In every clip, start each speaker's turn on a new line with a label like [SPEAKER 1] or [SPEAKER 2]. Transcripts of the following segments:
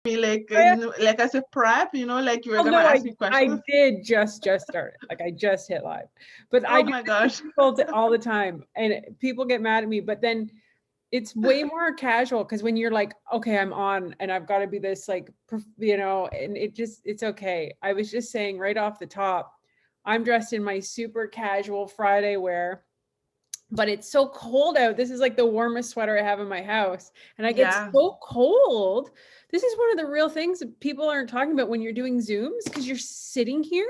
[SPEAKER 1] me like,
[SPEAKER 2] Yeah.
[SPEAKER 1] like as a prep, like you were
[SPEAKER 2] Well,
[SPEAKER 1] gonna
[SPEAKER 2] no,
[SPEAKER 1] ask me
[SPEAKER 2] I
[SPEAKER 1] questions?
[SPEAKER 2] did just start it. Like I just hit live, but I
[SPEAKER 1] Oh
[SPEAKER 2] do
[SPEAKER 1] my
[SPEAKER 2] this to
[SPEAKER 1] gosh.
[SPEAKER 2] people all the time, and people get mad at me. But then it's way more casual because when you're like, okay, I'm on, and I've got to be this like, and it's okay. I was just saying right off the top, I'm dressed in my super casual Friday wear, but it's so cold out. This is like the warmest sweater I have in my house. And I get
[SPEAKER 1] Yeah.
[SPEAKER 2] so cold. This is one of the real things that people aren't talking about when you're doing Zooms, because you're sitting here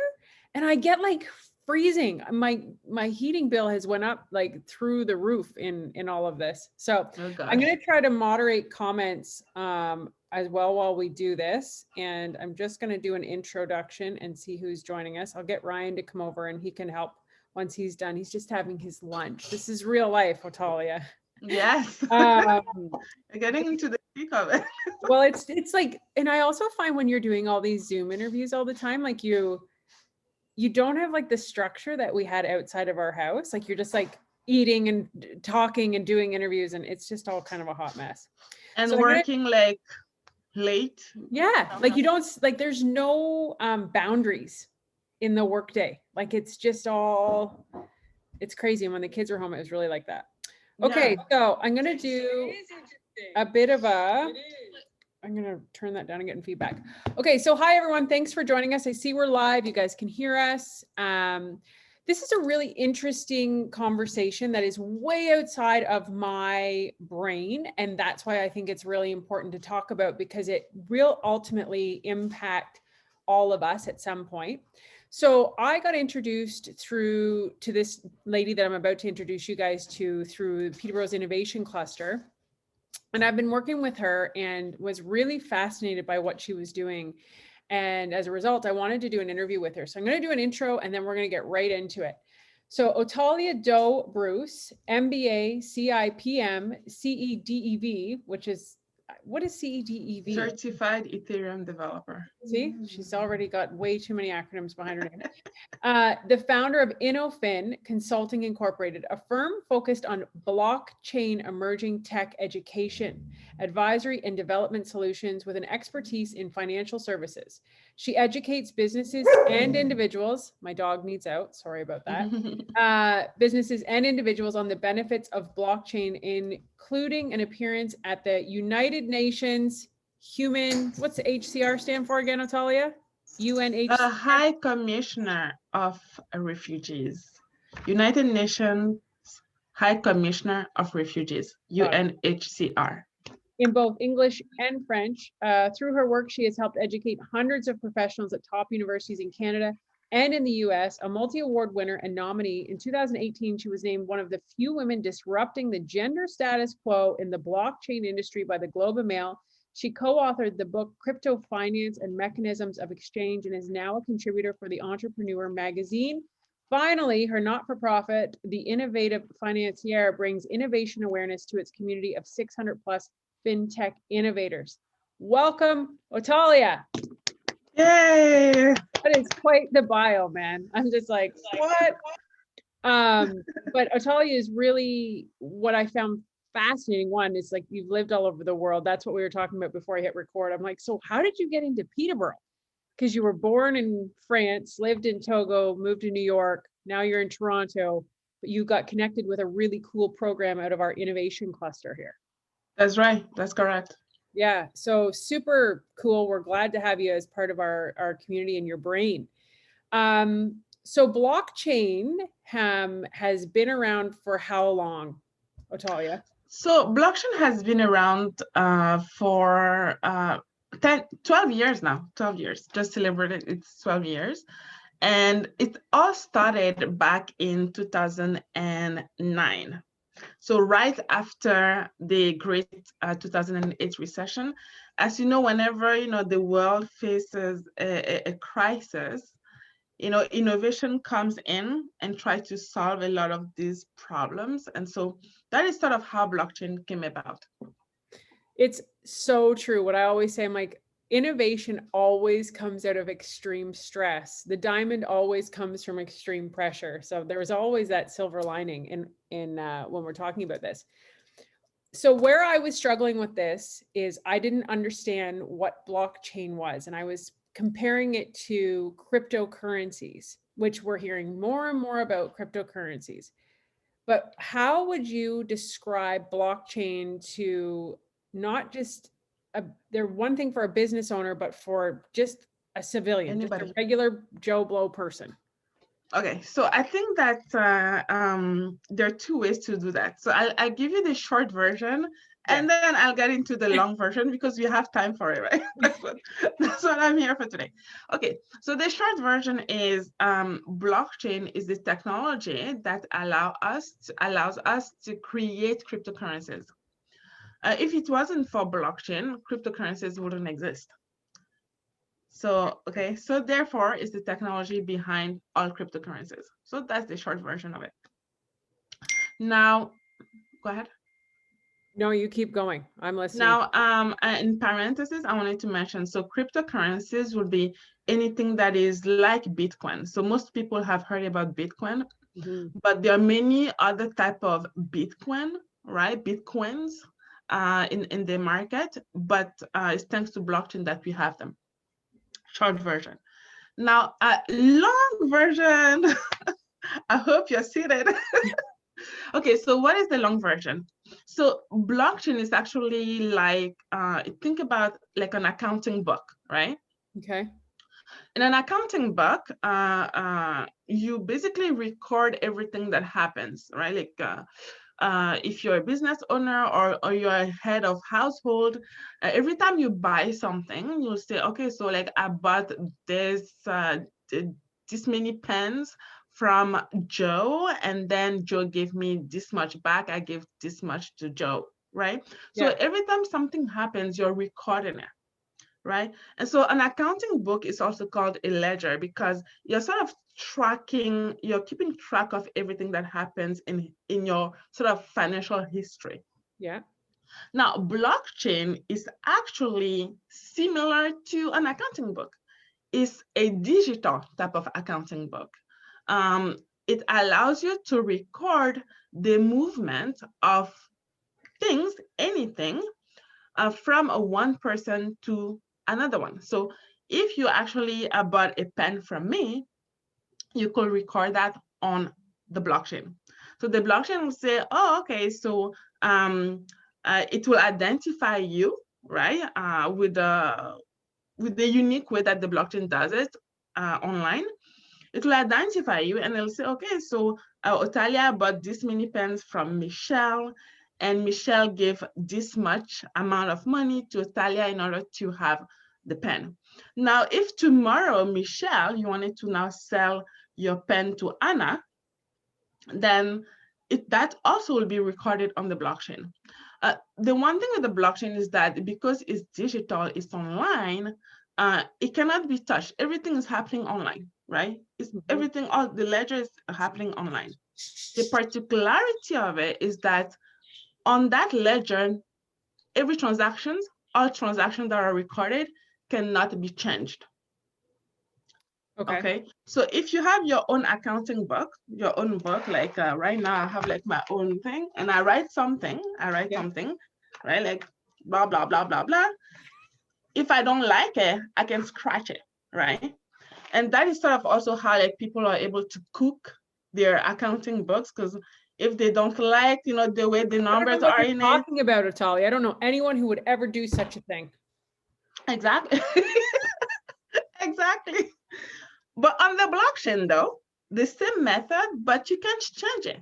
[SPEAKER 2] and I get like freezing. My heating bill has went up like through the roof in all of this. So
[SPEAKER 1] Oh
[SPEAKER 2] I'm
[SPEAKER 1] gosh.
[SPEAKER 2] gonna try to moderate comments as well while we do this. And I'm just gonna do an introduction and see who's joining us. I'll get Ryan to come over and he can help once he's done. He's just having his lunch. This is real life, Otalia.
[SPEAKER 1] Yes.
[SPEAKER 2] Um,
[SPEAKER 1] Getting into the thick of it.
[SPEAKER 2] well, it's like, and I also find when you're doing all these Zoom interviews all the time, like you don't have like the structure that we had outside of our house. Like you're just like eating and talking and doing interviews, and it's just all kind of a hot mess. So
[SPEAKER 1] And
[SPEAKER 2] I'm gonna,
[SPEAKER 1] working like late
[SPEAKER 2] yeah, like you
[SPEAKER 1] sometimes.
[SPEAKER 2] don't like there's no boundaries in the workday. Like it's just all it's crazy. And when the kids were home, it was really like that.
[SPEAKER 1] Yeah.
[SPEAKER 2] Okay, so I'm gonna do a bit of a. I'm gonna turn that down and getting feedback. Okay, so hi everyone, thanks for joining us. I see we're live. You guys can hear us. This is a really interesting conversation that is way outside of my brain, and that's why I think it's really important to talk about because it will ultimately impact all of us at some point. So I got introduced to this lady that I'm about to introduce you guys to through Peterborough's Innovation Cluster. And I've been working with her and was really fascinated by what she was doing. And as a result, I wanted to do an interview with her. So I'm going to do an intro and then we're going to get right into it. So Otalia Doe Bruce, MBA, CIPM, CEDEV, which is, what is CEDEV?
[SPEAKER 1] Certified Ethereum developer.
[SPEAKER 2] See, she's already got way too many acronyms behind her name. The founder of InnoFin Consulting Incorporated, a firm focused on blockchain emerging tech education, advisory, and development solutions with an expertise in financial services. She educates businesses and individuals. My dog needs out. Sorry about that. Businesses and individuals on the benefits of blockchain, including an appearance at the United Nations what's the HCR stand for again, Natalia?
[SPEAKER 1] The
[SPEAKER 2] UNHCR.
[SPEAKER 1] High Commissioner of Refugees, United Nations High Commissioner of Refugees, UNHCR.
[SPEAKER 2] In both English and French. Through her work, she has helped educate hundreds of professionals at top universities in Canada and in the US. A multi-award winner and nominee, in 2018, she was named one of the few women disrupting the gender status quo in the blockchain industry by the Globe and Mail. She co-authored the book Crypto Finance and Mechanisms of Exchange and is now a contributor for the Entrepreneur magazine. Finally, her not-for-profit, The Innovative Financier, brings innovation awareness to its community of 600 plus fintech innovators. Welcome, Otalia.
[SPEAKER 1] Yay!
[SPEAKER 2] That is quite the bio, man. I'm just like, what? But Otalia is really what I found fascinating. One is like you've lived all over the world. That's what we were talking about before I hit record. I'm like, so how did you get into Peterborough? Because you were born in France, lived in Togo, moved to New York. Now you're in Toronto, but you got connected with a really cool program out of our innovation cluster here.
[SPEAKER 1] That's right. That's correct.
[SPEAKER 2] Yeah, so super cool. We're glad to have you as part of our community and your brain. So blockchain has been around for how long, Otalia?
[SPEAKER 1] So blockchain has been around for 12 years now, 12 years, just celebrated its 12 years. And it all started back in 2009. So right after the great 2008 recession, as you know, whenever the world faces a crisis, innovation comes in and try to solve a lot of these problems. And so that is sort of how blockchain came about.
[SPEAKER 2] It's so true. What I always say, I'm like, innovation always comes out of extreme stress. The diamond always comes from extreme pressure. So there's always that silver lining in when we're talking about this. So where I was struggling with this is I didn't understand what blockchain was, and I was comparing it to cryptocurrencies, which we're hearing more and more about cryptocurrencies. But how would you describe blockchain to not just they're one thing for a business owner, but for just a civilian, just a
[SPEAKER 1] Anybody?
[SPEAKER 2] regular Joe Blow person?
[SPEAKER 1] Okay, so I think that there are two ways to do that. So I'll give you the short version, and then I'll get into the long version because we have time for it, right? That's what I'm here for today. Okay, so the short version is blockchain is the technology that allows us to create cryptocurrencies. If it wasn't for blockchain, cryptocurrencies wouldn't exist. So, okay, so therefore is the technology behind all cryptocurrencies. So that's the short version of it. Now, go ahead.
[SPEAKER 2] No, you keep going. I'm listening.
[SPEAKER 1] Now, in parentheses, I wanted to mention, so cryptocurrencies would be anything that is like Bitcoin. So most people have heard about Bitcoin, but there are many other type of Bitcoin, right? Bitcoins in the market, but it's thanks to blockchain that we have them. Short version. Now, a long version, I hope you're seated. Okay, so what is the long version? So blockchain is actually like, think about like an accounting book, right?
[SPEAKER 2] Okay.
[SPEAKER 1] In an accounting book, you basically record everything that happens, right? Like if you're a business owner or you're a head of household, every time you buy something, you'll say, okay, so like I bought this many pens from Joe, and then Joe gave me this much back. I gave this much to Joe, right? So every time something happens, you're recording it, right? And so an accounting book is also called a ledger because you're sort of tracking, you're keeping track of everything that happens in your sort of financial history.
[SPEAKER 2] Yeah.
[SPEAKER 1] Now, blockchain is actually similar to an accounting book. It's a digital type of accounting book. It allows you to record the movement of things, anything, from one person to another one. So if you actually bought a pen from me, you could record that on the blockchain. So the blockchain will say, oh, okay, so it will identify you, right, with the unique way that the blockchain does it online. It will identify you and it'll say, okay, so Otalia bought this many pens from Michelle, and Michelle gave this much amount of money to Otalia in order to have the pen. Now, if tomorrow, Michelle, you wanted to now sell your pen to Anna, then that also will be recorded on the blockchain. The one thing with the blockchain is that because it's digital, it's online, it cannot be touched. Everything is happening online, right? It's everything, all the ledger is happening online. The particularity of it is that on that ledger, all transactions that are recorded cannot be changed. Okay. So if you have your own accounting book, like right now I have like my own thing, and I write something, right? Like blah, blah, blah, blah, blah. If I don't like it, I can scratch it, right? And that is sort of also how like people are able to cook their accounting books, because if they don't like, the way the numbers are in it.
[SPEAKER 2] Talking about it, Tali. I don't know anyone who would ever do such a thing.
[SPEAKER 1] Exactly. Exactly. But on the blockchain, though, the same method, but you can't change it.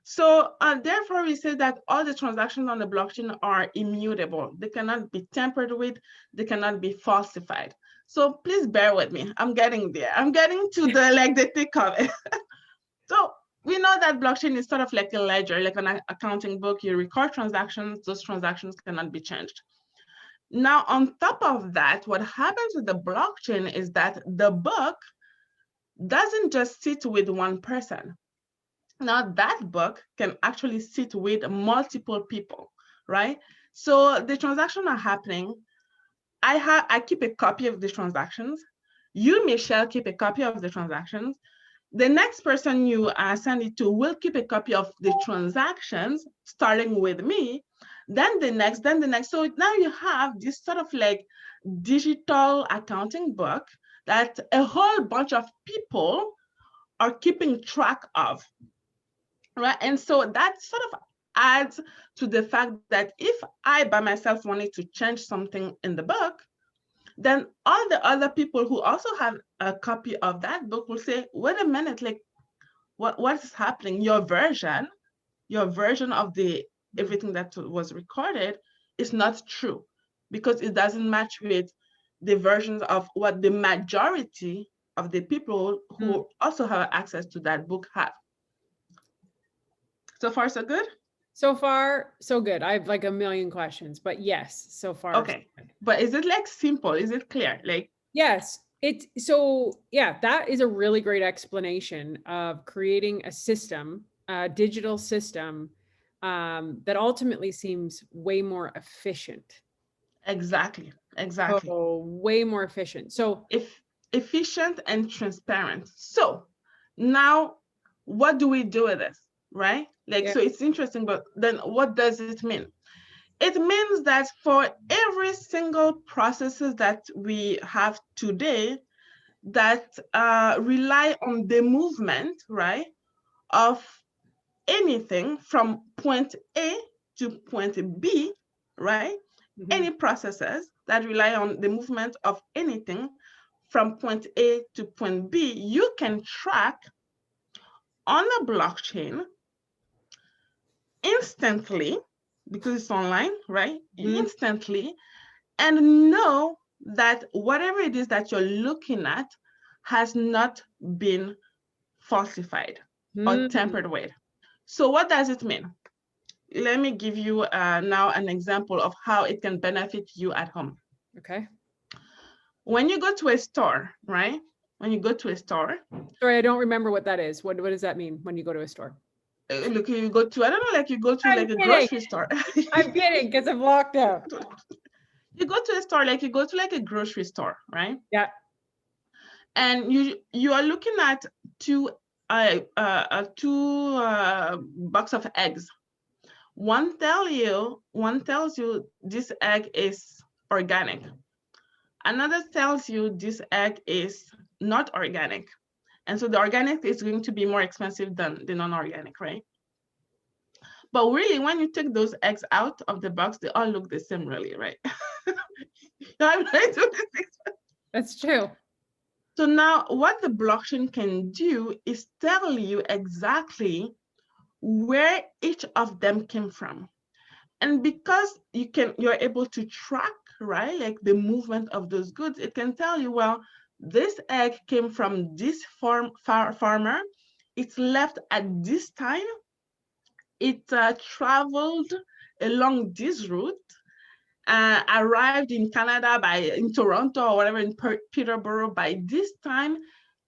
[SPEAKER 1] So therefore, we say that all the transactions on the blockchain are immutable. They cannot be tampered with. They cannot be falsified. So please bear with me. I'm getting there. I'm getting to the thick of it. So we know that blockchain is sort of like a ledger, like an accounting book. You record transactions. Those transactions cannot be changed. Now, on top of that, what happens with the blockchain is that the book doesn't just sit with one person. Now that book can actually sit with multiple people, right? So the transactions are happening. I keep a copy of the transactions. You, Michelle, keep a copy of the transactions. The next person you send it to will keep a copy of the transactions, starting with me. then the next, then the next. So now you have this sort of like digital accounting book that a whole bunch of people are keeping track of, right? And so that sort of adds to the fact that if I by myself wanted to change something in the book, then all the other people who also have a copy of that book will say, wait a minute, like what is happening? Your version of the everything that was recorded is not true, because it doesn't match with the versions of what the majority of the people who also have access to that book have. So far, so good?
[SPEAKER 2] So far, so good. I have like a million questions, but yes, so far.
[SPEAKER 1] Okay. But is it like simple? Is it clear? Like,
[SPEAKER 2] yes, so yeah, that is a really great explanation of creating a system, a digital system, that ultimately seems way more efficient.
[SPEAKER 1] exactly.
[SPEAKER 2] Oh, way more efficient. So
[SPEAKER 1] if efficient and transparent. So now what do we do with this, right? Like, so it's interesting, but then what does it mean? It means that for every single processes that we have today that rely on the movement, right, of anything from point A to point B, right? Any processes that rely on the movement of anything from point A to point B, you can track on a blockchain instantly, because it's online, right? Instantly, and know that whatever it is that you're looking at has not been falsified or tampered with. So what does it mean? Let me give you now an example of how it can benefit you at home.
[SPEAKER 2] Okay.
[SPEAKER 1] When you go to a store, right? When you go to a store.
[SPEAKER 2] Sorry, I don't remember what that is. What does that mean when you go to a store?
[SPEAKER 1] Look, you go to, I don't know, like you go to like a grocery store.
[SPEAKER 2] I'm kidding, because I'm locked out.
[SPEAKER 1] You go to a store, like you go to like a grocery store, right?
[SPEAKER 2] Yeah.
[SPEAKER 1] And you are looking at two box of eggs. One tells you this egg is organic. Another tells you this egg is not organic. And so the organic is going to be more expensive than the non-organic, right? But really, when you take those eggs out of the box, they all look the same, really, right?
[SPEAKER 2] That's true.
[SPEAKER 1] So now what the blockchain can do is tell you exactly where each of them came from. And because you're able to track, right, like the movement of those goods, it can tell you, well, this egg came from this farmer, it's left at this time, it traveled along this route, arrived in Canada in Toronto or whatever, in Peterborough by this time,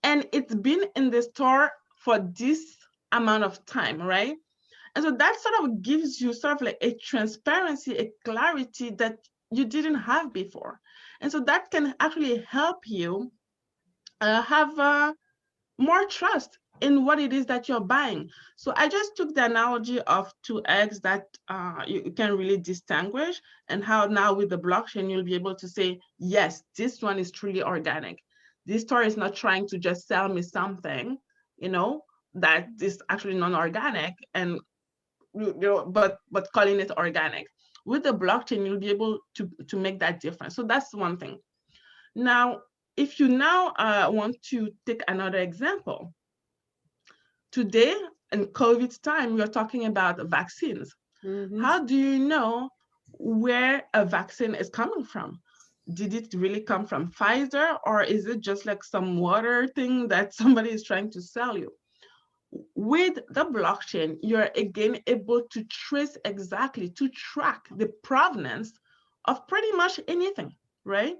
[SPEAKER 1] and it's been in the store for this amount of time, right? And so that sort of gives you sort of like a transparency, a clarity that you didn't have before. And so that can actually help you have more trust in what it is that you're buying. So I just took the analogy of two eggs that you can really distinguish, and how now with the blockchain, you'll be able to say, yes, this one is truly organic. This store is not trying to just sell me something, that is actually non-organic, and but calling it organic. With the blockchain, you'll be able to make that difference. So that's one thing. Now, if you now want to take another example, today in COVID time, we're talking about vaccines. How do you know where a vaccine is coming from? Did it really come from Pfizer, or is it just like some water thing that somebody is trying to sell you? With the blockchain, you're again able to trace exactly, to track the provenance of pretty much anything, right?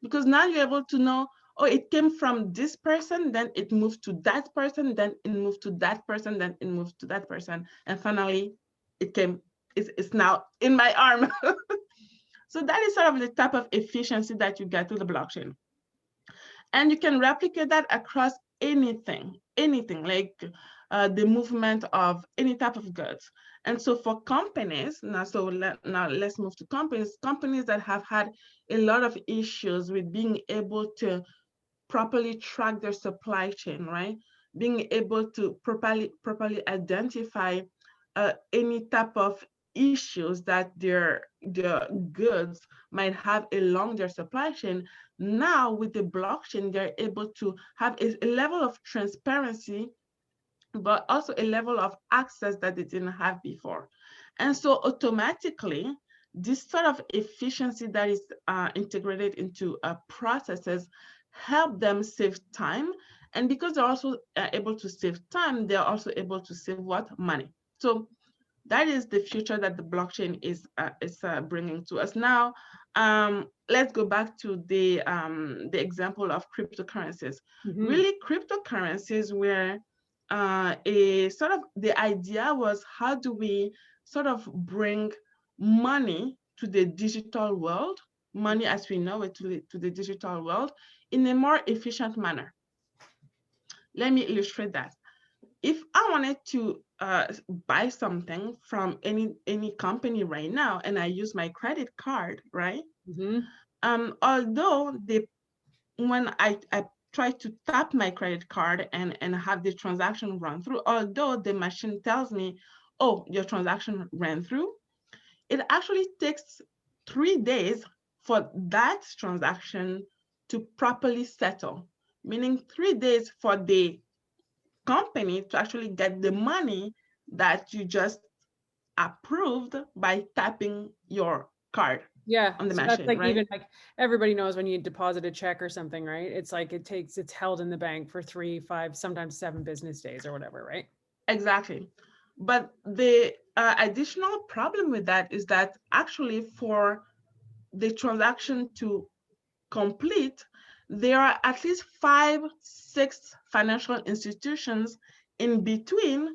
[SPEAKER 1] Because now you're able to know, oh, it came from this person, then it moved to that person, then it moved to that person, then it moved to that person, and finally it's now in my arm. So that is sort of the type of efficiency that you get with the blockchain. And you can replicate that across anything like the movement of any type of goods. And so for companies, now let's move to companies that have had a lot of issues with being able to properly track their supply chain, right? Being able to properly identify any type of issues that their goods might have along their supply chain. Now with the blockchain, they're able to have a level of transparency, but also a level of access that they didn't have before. And so automatically, this sort of efficiency that is integrated into processes help them save time. And because they're also able to save time, they're also able to save what? Money. So that is the future that the blockchain is bringing to us. Now, let's go back to the example of cryptocurrencies. Really, cryptocurrencies were a sort of, the idea was, how do we sort of bring money to the digital world, money as we know it to the digital world in a more efficient manner. Let me illustrate that. If I wanted to buy something from any company right now, and I use my credit card, right? Although when I try to tap my credit card and have the transaction run through, although the machine tells me, oh, your transaction ran through, it actually takes 3 days for that transaction to properly settle, meaning 3 days for the company to actually get the money that you just approved by tapping your card on the
[SPEAKER 2] So that's
[SPEAKER 1] machine,
[SPEAKER 2] like,
[SPEAKER 1] right?
[SPEAKER 2] even like everybody knows when you deposit a check or something, right? It's like it's held in the bank for 3, 5, sometimes 7 business days or whatever, right?
[SPEAKER 1] Exactly. But the additional problem with that is that actually for the transaction to complete, there are at least 5, 6 financial institutions in between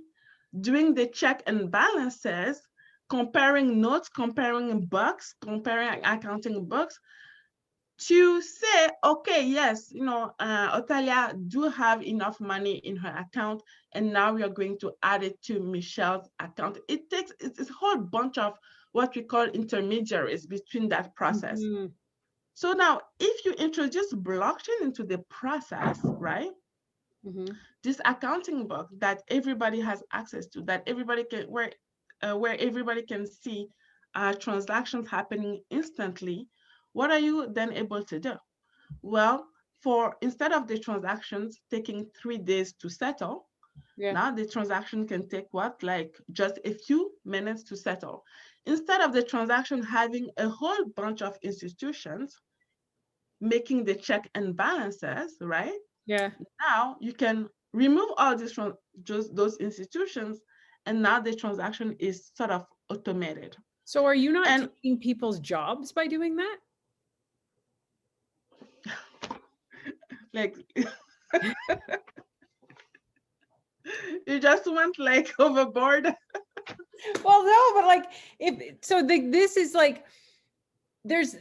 [SPEAKER 1] doing the check and balances, comparing notes, comparing books, comparing accounting books, to say, okay, yes, Otalia do have enough money in her account, and now we are going to add it to Michelle's account. It's a whole bunch of what we call intermediaries between that process. So now, if you introduce blockchain into the process, right? This accounting book that everybody has access to, that everybody can, where everybody can see transactions happening instantly, what are you then able to do? Well, instead of the transactions taking 3 days to settle, now the transaction can take what, like just a few minutes to settle. Instead of the transaction having a whole bunch of institutions making the check and balances, right? Now you can remove all these from just those institutions, and now the transaction is sort of automated.
[SPEAKER 2] So are you not taking people's jobs by doing that?
[SPEAKER 1] Like, you just went like overboard.
[SPEAKER 2] Well, no, but like, this is like, there's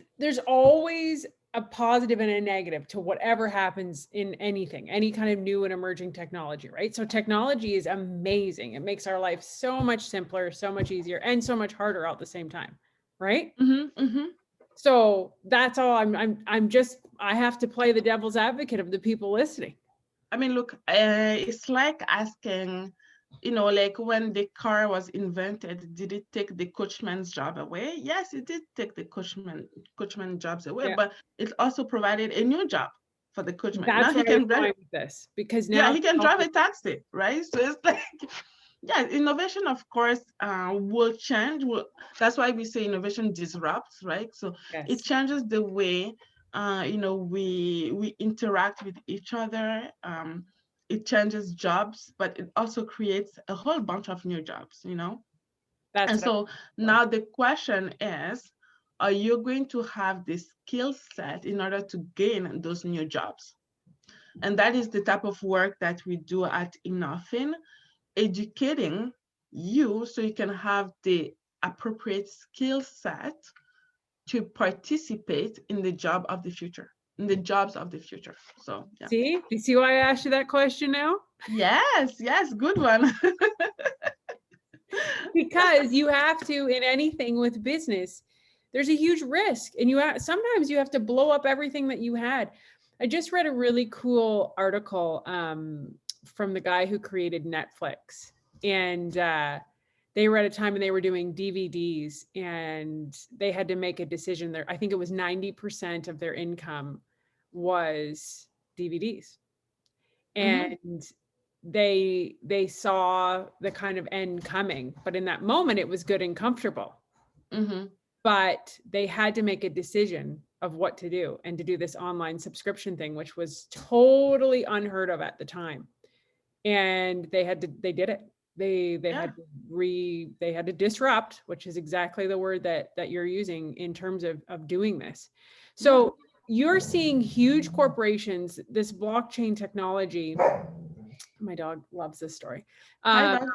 [SPEAKER 2] always a positive and a negative to whatever happens in anything, any kind of new and emerging technology, right? So technology is amazing. It makes our life so much simpler, so much easier, and so much harder all at the same time, right? So that's all. I have to play the devil's advocate of the people listening.
[SPEAKER 1] I mean, look, it's like asking, like when the car was invented, did it take the coachman's job away? Yes, it did take the coachman jobs away, but it also provided a new job for the coachman.
[SPEAKER 2] That's
[SPEAKER 1] now he can drive
[SPEAKER 2] this, because now
[SPEAKER 1] he can drive a taxi, right? So it's like, yeah, innovation, of course, will change. That's why we say innovation disrupts, right? So it changes the way we interact with each other. It changes jobs, but it also creates a whole bunch of new jobs, and so now the question is, are you going to have the skill set in order to gain those new jobs? And that is the type of work that we do at Innofin, educating you so you can have the appropriate skill set to participate in the job of the future, in the jobs of the future. So yeah.
[SPEAKER 2] See, do you see why I asked you that question now?
[SPEAKER 1] Yes, good one.
[SPEAKER 2] Because you have to, in anything with business, there's a huge risk, and sometimes you have to blow up everything that you had. I just read a really cool article from the guy who created Netflix, and they were at a time when they were doing DVDs, and they had to make a decision there. I think it was 90% of their income was DVDs. And they saw the kind of end coming, but in that moment it was good and comfortable. But they had to make a decision of what to do, and to do this online subscription thing, which was totally unheard of at the time. And they did it. They had to disrupt, which is exactly the word that you're using in terms of doing this. So you're seeing huge corporations, this blockchain technology. My dog loves this story.
[SPEAKER 1] Hi, dog.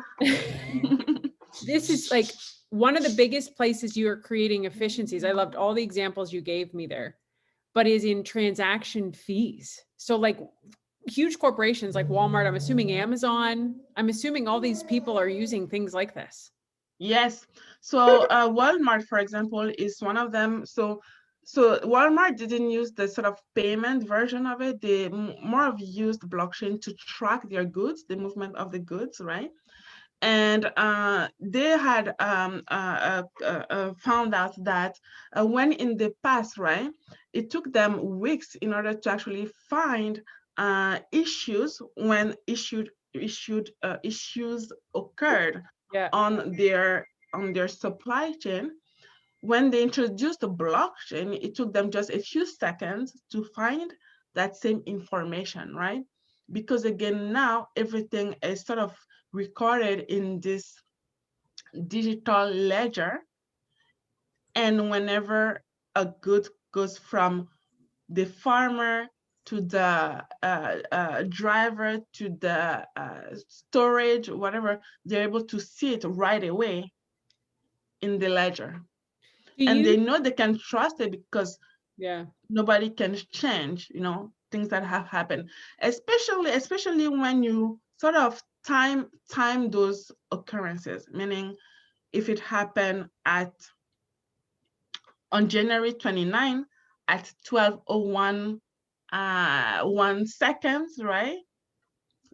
[SPEAKER 2] This is like one of the biggest places you are creating efficiencies. I loved all the examples you gave me there, but is in transaction fees. So like huge corporations like Walmart, I'm assuming Amazon, I'm assuming all these people are using things like this.
[SPEAKER 1] Yes. So Walmart, for example, is one of them. So Walmart didn't use the sort of payment version of it. They more of used blockchain to track their goods, the movement of the goods, right? And they had found out that when in the past, right, it took them weeks in order to actually find issues when issues occurred on their supply chain. When they introduced the blockchain, it took them just a few seconds to find that same information, right? Because again, now everything is sort of recorded in this digital ledger. And whenever a good goes from the farmer to the driver to the storage, whatever, they're able to see it right away in the ledger. And they know they can trust it because nobody can change, things that have happened, especially when you sort of time those occurrences, meaning if it happened on January 29 at 12:01 1 seconds, right?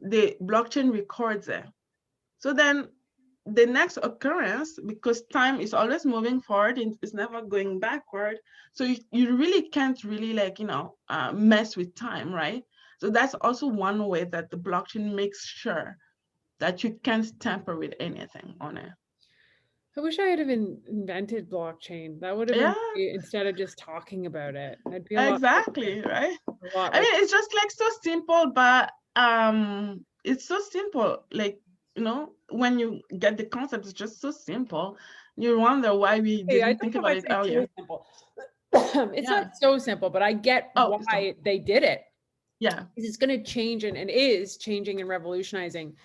[SPEAKER 1] The blockchain records it. So then the next occurrence, because time is always moving forward, it's never going backward. So you really can't really mess with time, right? So that's also one way that the blockchain makes sure that you can't tamper with anything on it.
[SPEAKER 2] I wish I had invented blockchain. That would have been instead of just talking about it. I'd be
[SPEAKER 1] exactly right. I mean, it's just like so simple, but it's so simple. Like, when you get the concept, it's just so simple. You wonder why we didn't think about it earlier.
[SPEAKER 2] It's not so simple, but I get why they did it.
[SPEAKER 1] Yeah.
[SPEAKER 2] It's going to change and is changing and revolutionizing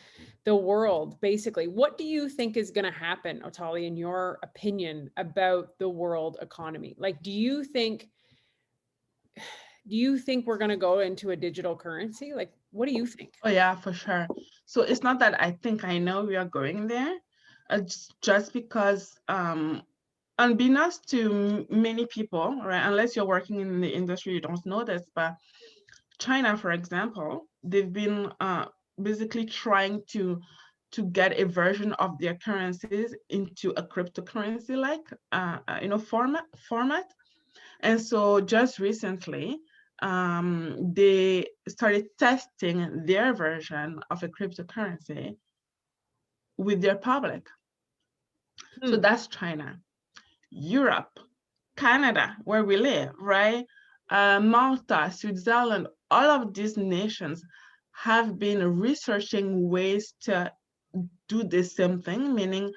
[SPEAKER 2] the world, basically. What do you think is going to happen, Otali, in your opinion, about the world economy? Like, do you think we're going to go into a digital currency? Like, what do you think?
[SPEAKER 1] Oh yeah, for sure. So it's not that I think I know we are going there, just because unbeknownst to many people, right? Unless you're working in the industry, you don't know this, but China, for example, they've been basically trying to get a version of their currencies into a cryptocurrency like format. And so just recently, they started testing their version of a cryptocurrency with their public. So that's China. Europe, Canada, where we live, right? Malta, Switzerland, all of these nations have been researching ways to do the same thing, meaning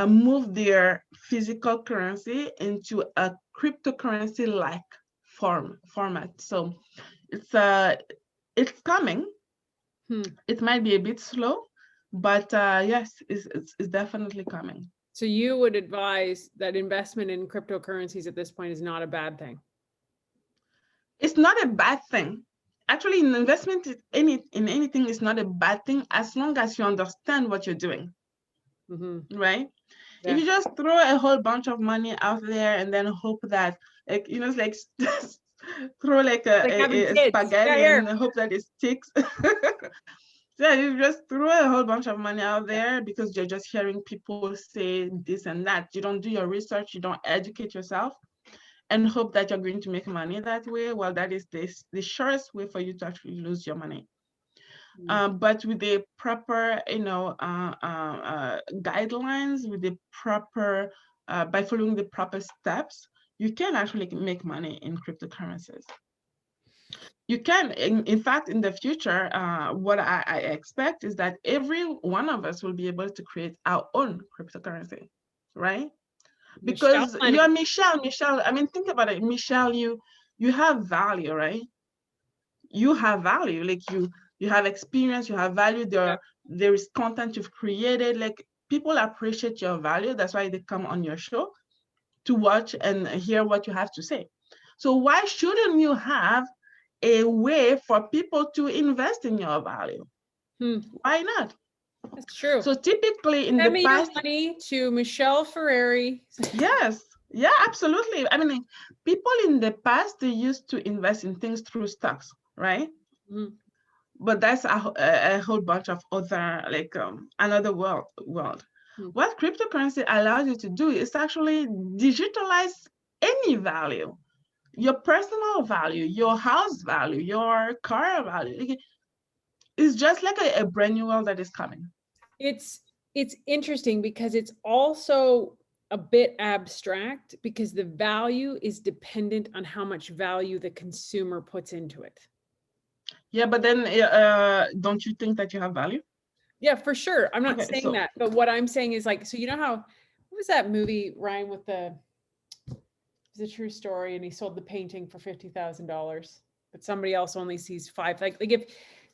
[SPEAKER 1] move their physical currency into a cryptocurrency-like format. So it's coming. It might be a bit slow, but yes, it's definitely coming.
[SPEAKER 2] So you would advise that investment in cryptocurrencies at this point is not a bad thing?
[SPEAKER 1] It's not a bad thing. Actually, an investment in anything is not a bad thing as long as you understand what you're doing, right? If you just throw a whole bunch of money out there and then hope that, like, you know, it's like throw like a spaghetti and hope that it sticks. Yeah, you just throw a whole bunch of money out there because you're just hearing people say this and that. You don't do your research, you don't educate yourself, and hope that you're going to make money that way. Well, that is the surest way for you to actually lose your money. But with the proper, guidelines, with the proper, by following the proper steps, you can actually make money in cryptocurrencies. You can, in fact, in the future, what I expect is that every one of us will be able to create our own cryptocurrency, right? Because you're Michelle, I mean, think about it, Michelle, you have value, right? You have value, like you have experience, you have value, there is content you've created, like people appreciate your value. That's why they come on your show to watch and hear what you have to say. So why shouldn't you have a way for people to invest in your value? Why not?
[SPEAKER 2] That's true.
[SPEAKER 1] So typically in the past,
[SPEAKER 2] money to Michelle Ferrari.
[SPEAKER 1] Yes, yeah, absolutely. I mean, people in the past, they used to invest in things through stocks, right? But that's a whole bunch of other, like another world. What cryptocurrency allows you to do is actually digitalize any value, your personal value, your house value, your car value. It's just like a brand new world that is coming.
[SPEAKER 2] It's interesting because it's also a bit abstract because the value is dependent on how much value the consumer puts into it.
[SPEAKER 1] Yeah, but then don't you think that you have value?
[SPEAKER 2] Yeah, for sure. I'm not saying that, but what I'm saying is like, so you know how, what was that movie, Ryan, with it's a true story, and he sold the painting for $50,000, but somebody else only sees $5.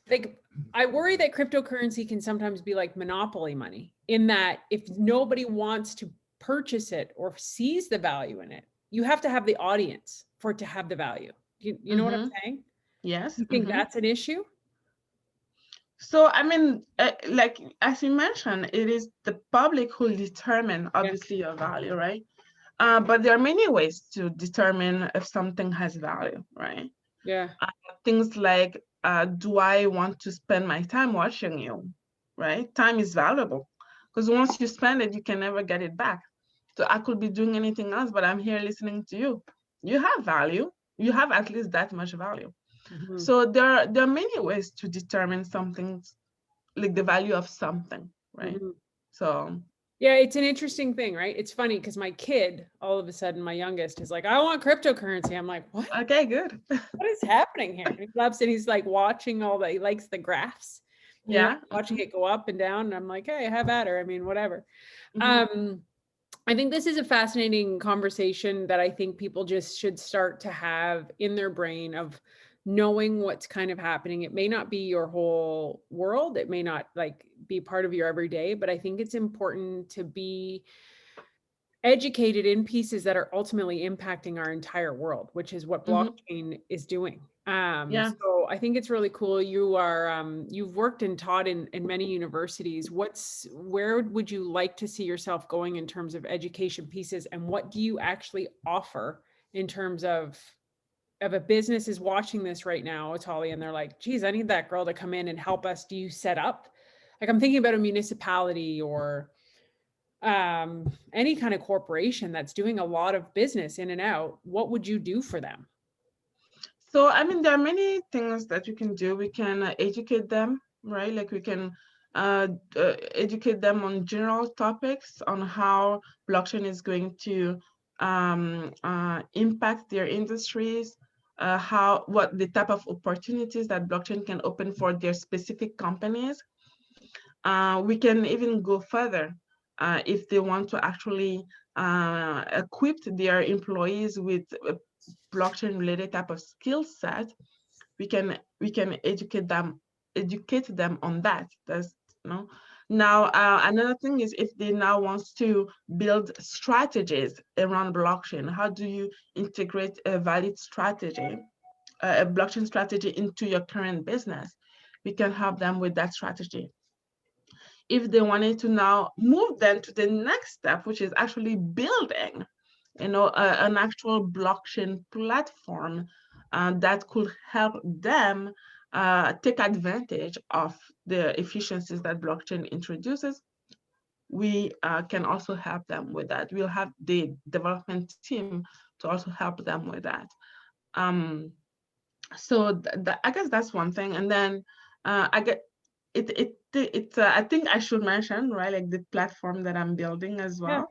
[SPEAKER 2] Like I worry that cryptocurrency can sometimes be like monopoly money, in that if nobody wants to purchase it or sees the value in it, you have to have the audience for it to have the value. You know what I'm saying?
[SPEAKER 1] Yes.
[SPEAKER 2] You think that's an issue?
[SPEAKER 1] So, I mean, like, as you mentioned, it is the public who determine, obviously, your value, right? But there are many ways to determine if something has value, right?
[SPEAKER 2] Yeah.
[SPEAKER 1] Things like, do I want to spend my time watching you, right? Time is valuable because once you spend it, you can never get it back. So I could be doing anything else, but I'm here listening to you. You have value. You have at least that much value. So there are many ways to determine something, like the value of something, right? So
[SPEAKER 2] yeah, it's an interesting thing, right? It's funny because my kid, all of a sudden, my youngest is like, I want cryptocurrency. I'm like, what?
[SPEAKER 1] Okay, good.
[SPEAKER 2] What is happening here? He loves it. He's like watching he likes the graphs. Watching it go up and down. And I'm like, hey, have at her. I mean, whatever. I think this is a fascinating conversation that I think people just should start to have in their brain, of knowing what's kind of happening. It may not be your whole world. It may not like be part of your everyday, but I think it's important to be educated in pieces that are ultimately impacting our entire world, which is what blockchain is doing. So I think it's really cool. You are, you've worked and taught in many universities. Where would you like to see yourself going in terms of education pieces? And what do you actually offer in terms of if a business is watching this right now, Atali, and they're like, geez, I need that girl to come in and help us. Do you set up? Like, I'm thinking about a municipality or any kind of corporation that's doing a lot of business in and out. What would you do for them?
[SPEAKER 1] So, I mean, there are many things that we can do. We can educate them, right? Like we can educate them on general topics on how blockchain is going to impact their industries, what the type of opportunities that blockchain can open for their specific companies. We can even go further if they want to actually equip their employees with blockchain related type of skill set. We can educate them on that. That's Now another thing is, if they now want to build strategies around blockchain, how do you integrate a valid strategy, a blockchain strategy, into your current business? We can help them with that strategy. if they wanted to now move them to the next step, which is actually building, an actual blockchain platform that could help them take advantage of the efficiencies that blockchain introduces, we can also help them with that. We'll have the development team to also help them with that. So I guess that's one thing. And then I get I think I should mention, right, like the platform that I'm building as well.
[SPEAKER 2] Yeah,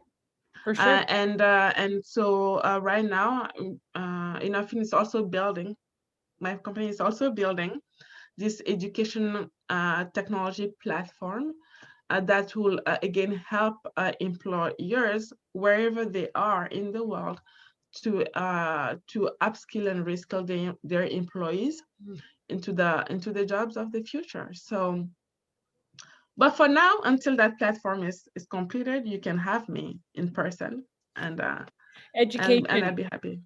[SPEAKER 2] for sure.
[SPEAKER 1] And so right now, Inofin is also building. My company is also building this education technology platform that will again help employers wherever they are in the world to upskill and reskill their employees into the jobs of the future. So, but for now, until that platform is completed, you can have me in person, and
[SPEAKER 2] Education.
[SPEAKER 1] and I'd be happy.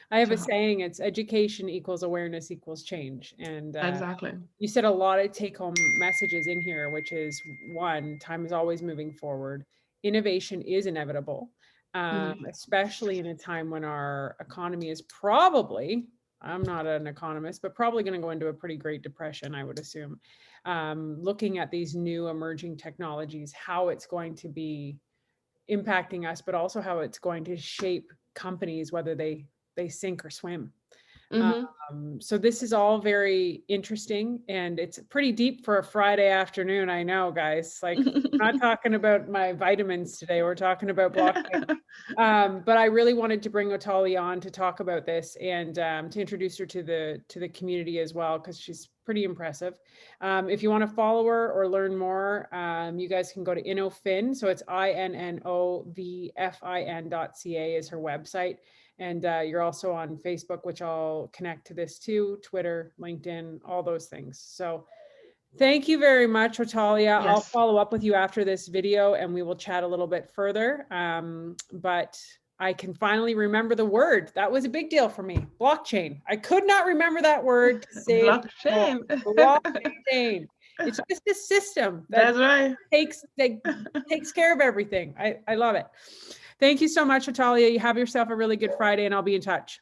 [SPEAKER 2] I have a saying, it's education equals awareness equals change. And
[SPEAKER 1] Exactly.
[SPEAKER 2] you said a lot of take-home messages in here, which is, one, time is always moving forward. Innovation is inevitable, especially in a time when our economy is probably, I'm not an economist, but probably going to go into a pretty great depression, I would assume. Looking at these new emerging technologies, how it's going to be impacting us, but also how it's going to shape companies, whether they sink or swim. So this is all very interesting, and it's pretty deep for a Friday afternoon. I know, guys, like we're not talking about my vitamins today. We're talking about blockchain. But I really wanted to bring Otalia on to talk about this and to introduce her to the community as well, because she's pretty impressive. If you want to follow her or learn more, you guys can go to Innofin. So it's INNOVFIN.ca is her website. And you're also on Facebook, which I'll connect to this too, Twitter, LinkedIn, all those things. So thank you very much, Otalia. Yes. I'll follow up with you after this video and we will chat a little bit further. But I can finally remember the word. That was a big deal for me. Blockchain. I could not remember that word to say
[SPEAKER 1] blockchain.
[SPEAKER 2] Blockchain. It's just a system that
[SPEAKER 1] That's right.
[SPEAKER 2] takes care of everything. I love it. Thank you so much, Otalia. You have yourself a really good Friday, and I'll be in touch.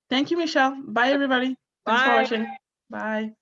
[SPEAKER 1] Thank you, Michelle. Bye, everybody. Thanks for watching. Bye.